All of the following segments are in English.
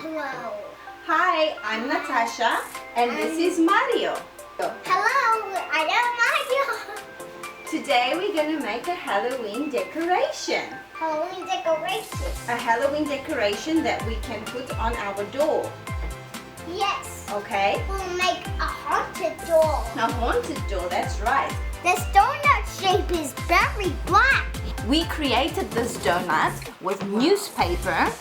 Hello. Hi, I'm Natasha and this is Mario. Hello, I am Mario. Today we're going to make a Halloween decoration. Halloween decoration. A Halloween decoration that we can put on our door. Yes. Okay? We'll make a haunted doll. A haunted door, that's right. This donut shape is very black. We created this donut with newspaper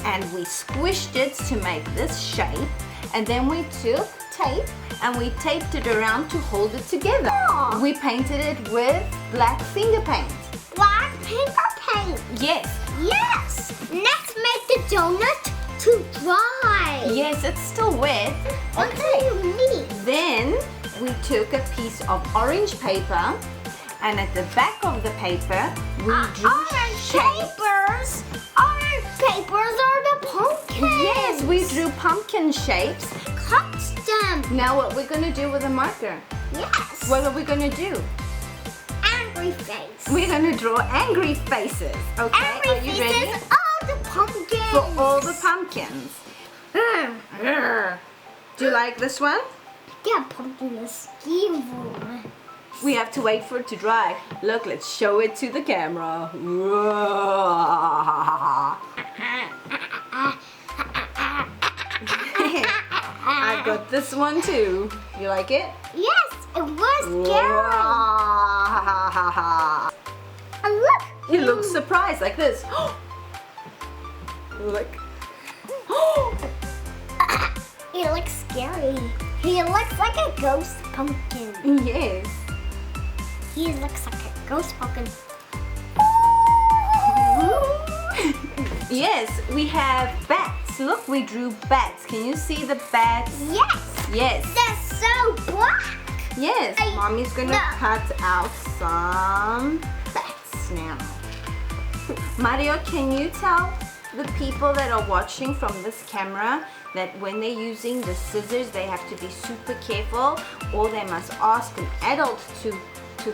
and we squished it to make this shape, and then we took tape and we taped it around to hold it together. Aww. We painted it with black finger paint. Black finger paint. Yes. Yes. Next, make the donut to dry. Yes, it's still wet. What do you need? Then we took a piece of orange paper, and at the back of the paper we drew Orange shapes. papers. Orange papers are the pumpkins. Yes, we drew pumpkin shapes. Cut them. Now what we're gonna do with a marker? Yes. What are we gonna do? Angry face. We're gonna draw angry faces. Okay, Angry are you faces ready? of the pumpkins. For all the pumpkins. Grr. Do you like this one? Yeah, pumpkin is evil. We have to wait for it to dry. Look, let's show it to the camera. I got this one too. You like it? Yes, it was scary. And look. You look surprised like this. Look. He looks scary. He looks like a ghost pumpkin. Yes. He looks like a ghost pumpkin. Yes, we have bats. Look, we drew bats. Can you see the bats? Yes. Yes. They're so black. Yes. Mommy's gonna No. cut out some bats now. Mario, can you tell the people that are watching from this camera that when they're using the scissors, they have to be super careful, or they must ask an adult to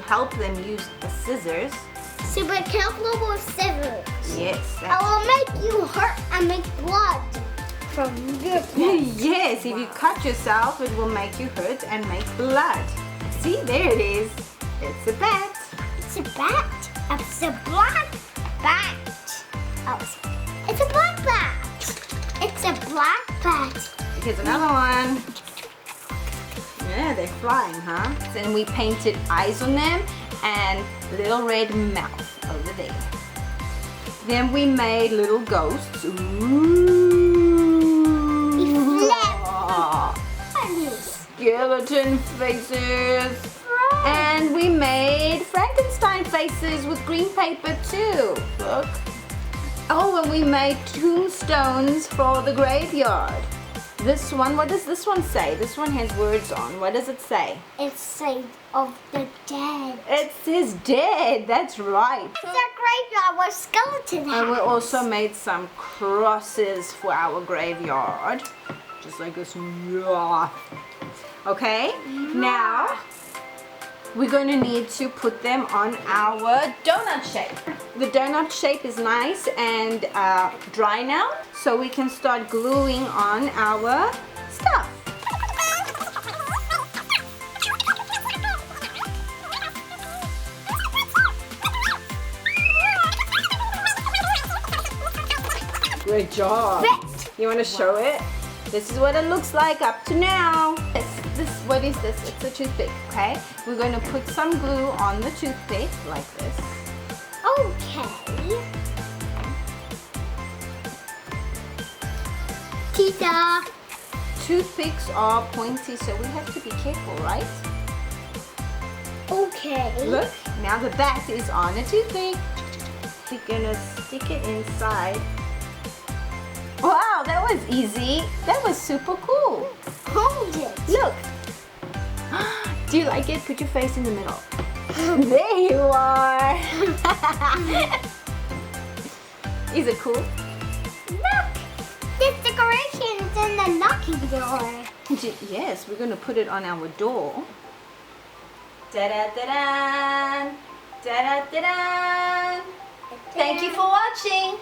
help them use the scissors? Super careful with scissors. Yes. I will make you hurt and make blood from your place. Yes, if you cut yourself, it will make you hurt and make blood. See, there it is. It's a bat. It's a bat. It's a black bat. Oh, it's a black bat. It's a black bat. Here's another one. Yeah, they're flying, huh? Then we painted eyes on them and little red mouth over there. Then we made little ghosts. Ooh. Skeleton faces. And we made Frankenstein faces with green paper too. Look. Oh, and we made tombstones for the graveyard. This one, what does this one say? This one has words on. What does it say? It's saved of the dead. It says dead. That's right. It's a graveyard with skeleton And we house. also made some crosses for our graveyard. Just like this. Okay? Now, we're going to need to put them on our donut shape. The donut shape is nice and dry now, so we can start gluing on our stuff. Great job. Fit. You want to show it? This is what it looks like up to now. What is this? It's a toothpick, okay? We're going to put some glue on the toothpick like this. Okay. Tita. Toothpicks are pointy, so we have to be careful, right? Okay. Look, now the bat is on a toothpick. We're gonna stick it inside. Wow, that was easy. That was super cool. Hold it. Look. Do you like it? Put your face in the middle. There you are. Is it cool? Look. This decoration is in the knocking door. Yes, we're gonna put it on our door. Da-da-da-da. Da-da-da-da. Thank you for watching.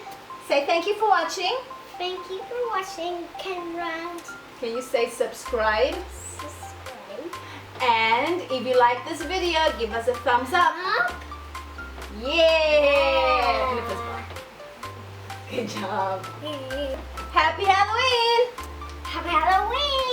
Say thank you for watching. Thank you for watching, Cameron. Can you say subscribe? Subscribe. And if you like this video, give us a thumbs up. Up. Yeah! And a fist bump. Good job. Happy Halloween! Happy Halloween.